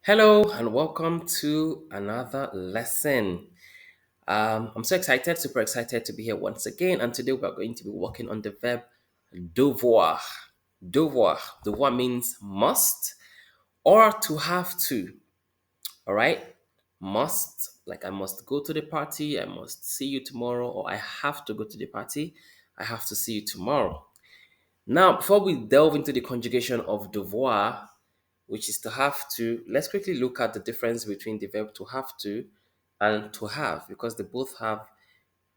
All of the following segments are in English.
Hello and welcome to another lesson. I'm so excited, super excited to be here once again. And today we are going to be working on the verb devoir. Devoir. Devoir means must or to have to. All right. Must, like I must go to the party, I must see you tomorrow, or I have to go to the party, I have to see you tomorrow. Now, before we delve into the conjugation of devoir, which is to have to, let's quickly look at the difference between the verb to have to and to have, because they both have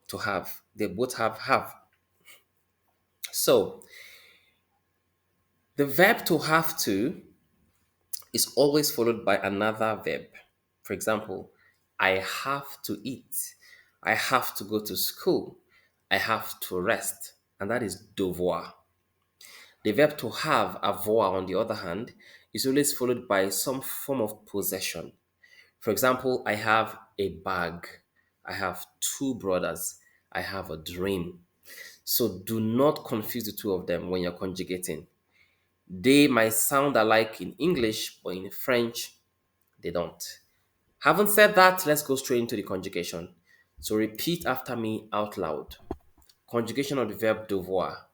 to have. They both have. So the verb to have to is always followed by another verb. For example, I have to eat. I have to go to school. I have to rest. And that is devoir. The verb to have, avoir, on the other hand, is always followed by some form of possession. For example, I have a bag. I have two brothers. I have a dream. So do not confuse the two of them when you're conjugating. They might sound alike in English, but in French, they don't. Having said that, let's go straight into the conjugation. So repeat after me out loud. Conjugation of the verb devoir.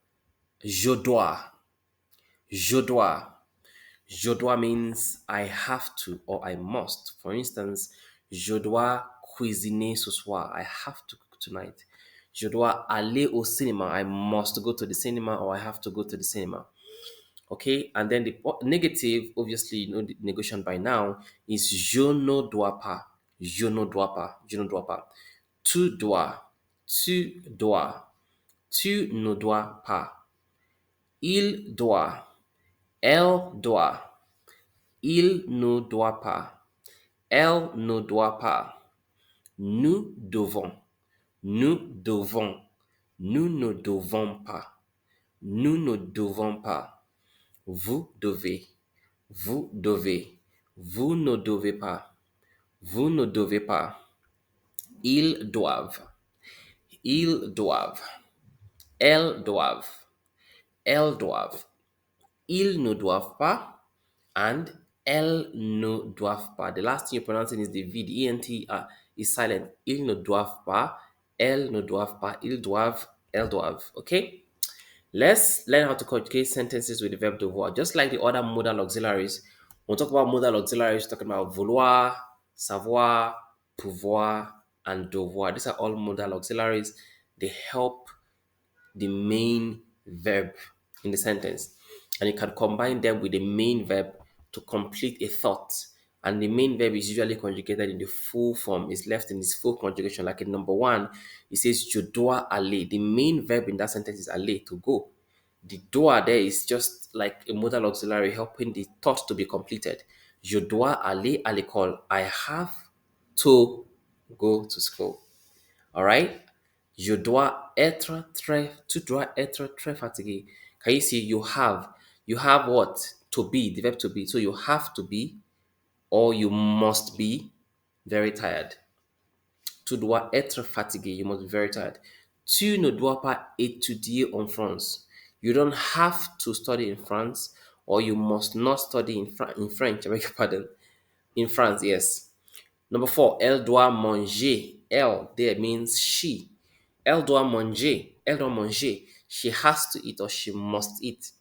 Je dois. Je dois. Je dois means I have to or I must. For instance, je dois cuisiner ce soir. I have to cook tonight. Je dois aller au cinéma. I must go to the cinema or I have to go to the cinema. Okay, and then the negative, obviously, you know the negation by now, is je ne dois pas. Je ne dois pas. Je ne dois pas. Tu dois. Tu dois. Tu ne dois pas. Il doit. Elle doit. Il ne doit pas. Elle ne doit pas. Nous devons. Nous devons. Nous ne devons pas. Nous ne devons pas. Vous devez. Vous devez. Vous ne devez pas. Vous ne devez pas. Ils doivent. Ils doivent. Elles doivent. Elles doivent. Ils ne doivent pas. And elles ne doivent pas. The last thing you're pronouncing is the V. The ENT is silent. Ils ne doivent pas. Elles ne doivent pas. Ils doivent. Elles doivent. Okay? Let's learn how to conjugate sentences with the verb devoir. Just like the other modal auxiliaries, when we talk about modal auxiliaries, we're talking about vouloir, savoir, pouvoir, and devoir. These are all modal auxiliaries. They help the main verb in the sentence. And you can combine them with the main verb to complete a thought. And the main verb is usually conjugated in the full form, it's left in its full conjugation. Like in number one, it says, Je dois aller. The main verb in that sentence is aller, to go. The dois there is just like a modal auxiliary helping the thought to be completed. Je dois aller à l'école. I have to go to school. All right? Tu dois être très fatigué. Can you see you have what? To be, the verb to be. So you have to be or you must be very tired. Tu dois être fatigué. You must be very tired. Tu ne dois pas étudier en France. You don't have to study in France or you must not study in French. I beg your pardon. In France, yes. Number four, elle doit manger. Elle there means she. Elle doit manger. Elle doit manger. She has to eat or she must eat.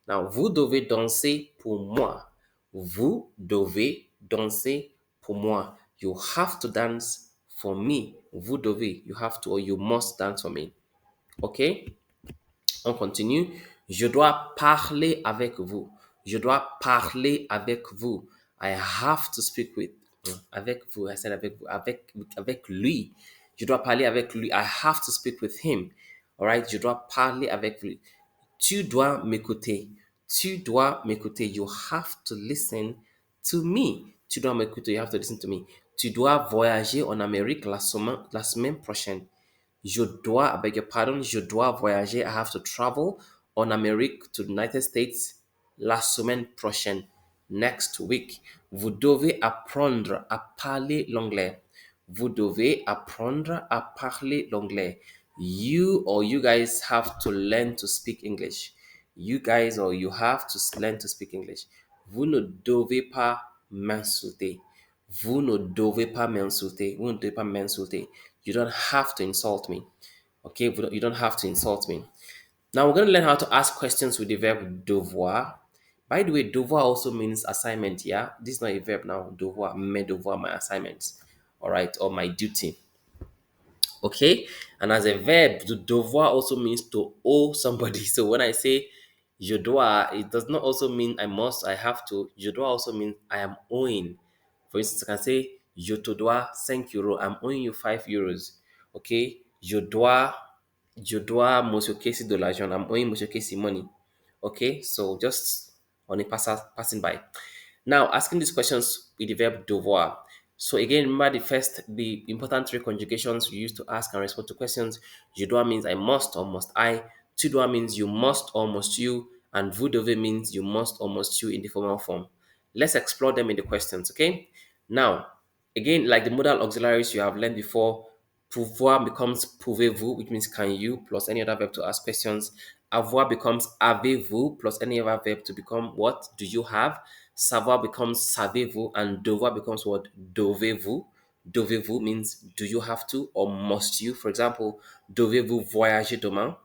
Now, vous devez danser pour moi. Vous devez danser pour moi. You have to dance for me. Vous devez. You have to or you must dance for me. Okay? On continue. Je dois parler avec vous. Je dois parler avec vous. I have to speak with. Avec vous. I said avec vous. Avec lui. Je dois parler avec lui. I have to speak with him. Alright? Je dois parler avec lui. Tu dois m'écouter. Tu dois m'écouter. You have to listen to me. Tu dois m'écouter. You have to listen to me. Tu dois voyager en Amérique la semaine prochaine. Je dois, I beg your pardon, je dois voyager. I have to travel en Amérique to the United States la semaine prochaine, next week. Vous devez apprendre à parler l'anglais. Vous devez apprendre à parler l'anglais. You or you guys have to learn to speak English. You guys or you have to learn to speak English. Vous ne devez pas m'insulter. Vous ne devez pas m'insulter. Vous ne devez pas m'insulter. You don't have to insult me. Okay, you don't have to insult me. Now we're going to learn how to ask questions with the verb devoir. By the way, devoir also means assignment. Yeah, this is not a verb now. Devoir, mes devoirs, my assignments. All right, or my duty. Okay, and as a verb, the devoir also means to owe somebody. So when I say je dois, it does not also mean I must, I have to. Je dois also means I am owing. For instance, I can say je te dois 5 euros. I'm owing you 5 euros. Okay, je dois Monsieur Casey de l'argent. I'm owing Monsieur Casey money. Okay, so just on a passing by. Now, asking these questions with the verb devoir. So again, remember the important three conjugations we use to ask and respond to questions. Je dois means I must or must I. Tu dois means you must or must you. And vous devez means you must or must you in the formal form. Let's explore them in the questions, okay? Now, again, like the modal auxiliaries you have learned before, pouvoir becomes pouvez-vous, which means can you, plus any other verb to ask questions. Avoir becomes avez-vous, plus any other verb to become what do you have. Savoir becomes savez-vous, and devoir becomes what devez-vous. Devez-vous means do you have to or must you. For example, devez-vous voyager demain?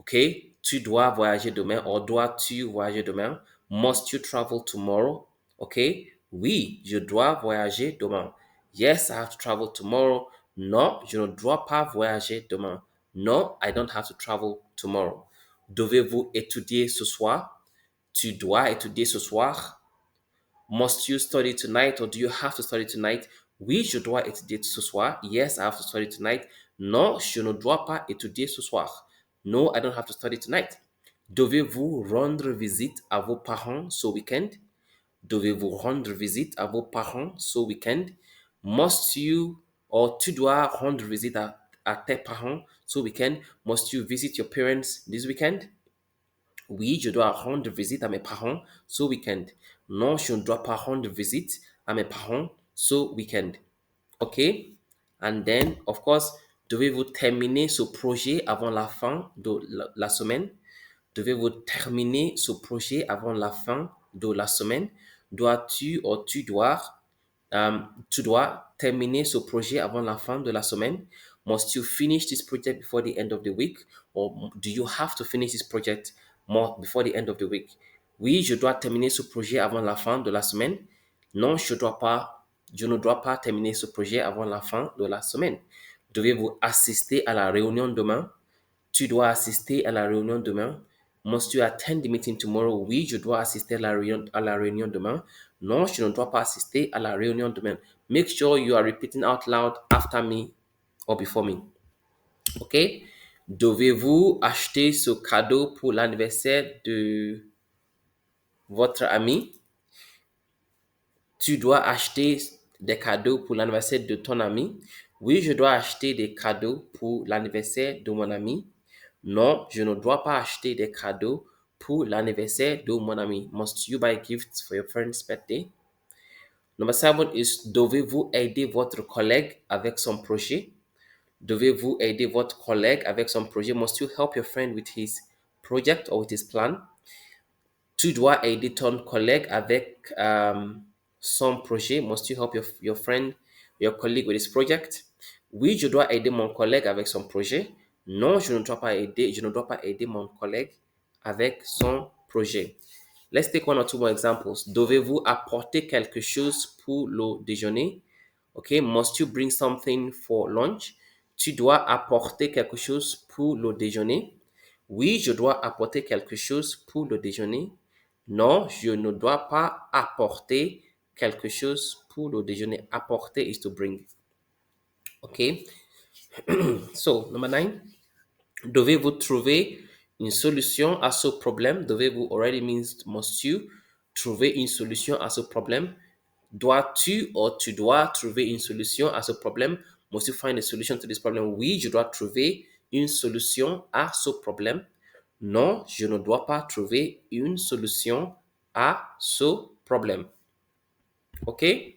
Okay, tu dois voyager demain or dois-tu voyager demain? Must you travel tomorrow? Okay, oui, je dois voyager demain. Yes, I have to travel tomorrow. Non, je ne dois pas voyager demain. No, I don't have to travel tomorrow. Devez-vous étudier ce soir? Tu dois étudier ce soir. Must you study tonight or do you have to study tonight? Oui, je dois étudier ce soir. Yes, I have to study tonight. Non, je ne dois pas étudier ce soir. No, I don't have to study tonight. Devez-vous rendre visite à vos parents ce week-end? Devez-vous rendre visite à vos parents ce week-end? Must you or tu dois rendre visite à tes parents ce week-end? Must you visit your parents this weekend? Oui, je dois rendre visite à mes parents ce week-end. Non, je ne dois pas rendre visite à mes parents ce week-end. OK? And then, of course, devez-vous terminer ce projet avant la fin de la semaine? Devez-vous terminer ce projet avant la fin de la semaine? Dois-tu ou tu dois terminer ce projet avant la fin de la semaine? Must you finish this project before the end of the week? Or do you have to finish this project more before the end of the week? Oui, je dois terminer ce projet avant la fin de la semaine. Non, je ne dois pas terminer ce projet avant la fin de la semaine. Devez-vous assister à la réunion demain? Tu dois assister à la réunion demain. Must you attend the meeting tomorrow? Oui, je dois assister à la réunion demain. Non, je ne dois pas assister à la réunion demain. Make sure you are repeating out loud after me or before me. OK? Devez-vous acheter ce cadeau pour l'anniversaire de votre ami? Tu dois acheter des cadeaux pour l'anniversaire de ton ami? Oui, je dois acheter des cadeaux pour l'anniversaire de mon ami. Non, je ne dois pas acheter des cadeaux pour l'anniversaire de mon ami. Must you buy gifts for your friend's birthday? Number 7 is devez-vous aider votre collègue avec son projet? Devez-vous aider votre collègue avec son projet? Must you help your friend with his project or with his plan? Tu dois aider ton collègue avec son projet. Must you help your friend, your colleague with his project? Oui, je dois aider mon collègue avec son projet. Non, je ne dois pas aider mon collègue avec son projet. Let's take one or two more examples. Devez-vous apporter quelque chose pour le déjeuner? Okay, must you bring something for lunch? Tu dois apporter quelque chose pour le déjeuner? Oui, je dois apporter quelque chose pour le déjeuner. Non, je ne dois pas apporter quelque chose pour le déjeuner. Apporter is to bring. Okay, so number 9. Devez-vous trouver une solution à ce problème? Devez-vous already means must you trouver une solution à ce problème? Dois-tu ou tu dois trouver une solution à ce problème? Must you find a solution to this problem? Oui, je dois trouver une solution à ce problème. Non, je ne dois pas trouver une solution à ce problème. Okay?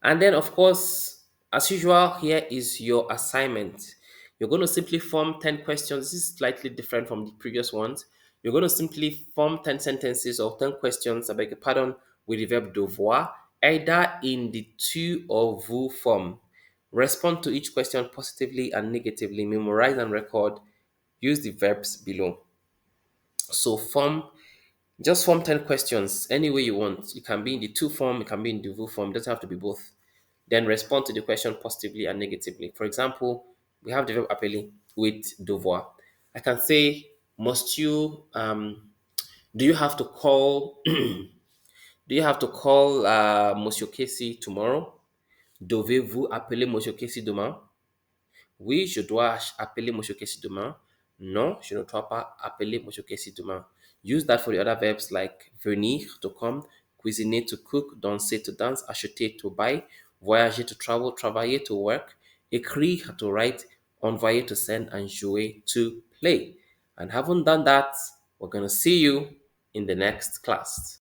And then, of course, as usual, here is your assignment. You're going to simply form 10 questions. This is slightly different from the previous ones. You're going to simply form 10 sentences or 10 questions, I beg your pardon, with the verb devoir, either in the tu or vous form. Respond to each question positively and negatively. Memorize and record. Use the verbs below. So form 10 questions any way you want. It can be in the to form, it can be in the vous form. It doesn't have to be both. Then respond to the question positively and negatively. For example, we have the verb appeler with devoir. I can say, must you do you have to call Monsieur Casey tomorrow? Devez-vous appeler Monsieur Casey demain? Oui, je dois appeler Monsieur Casey demain. Non, je ne dois pas appeler Monsieur Casey demain. Use that for the other verbs like venir, to come, cuisiner, to cook, danser, to dance, acheter, to buy, voyager, to travel, travailler, to work, écrire, to write, envoyer, to send, and jouer, to play. And having done that, we're going to see you in the next class.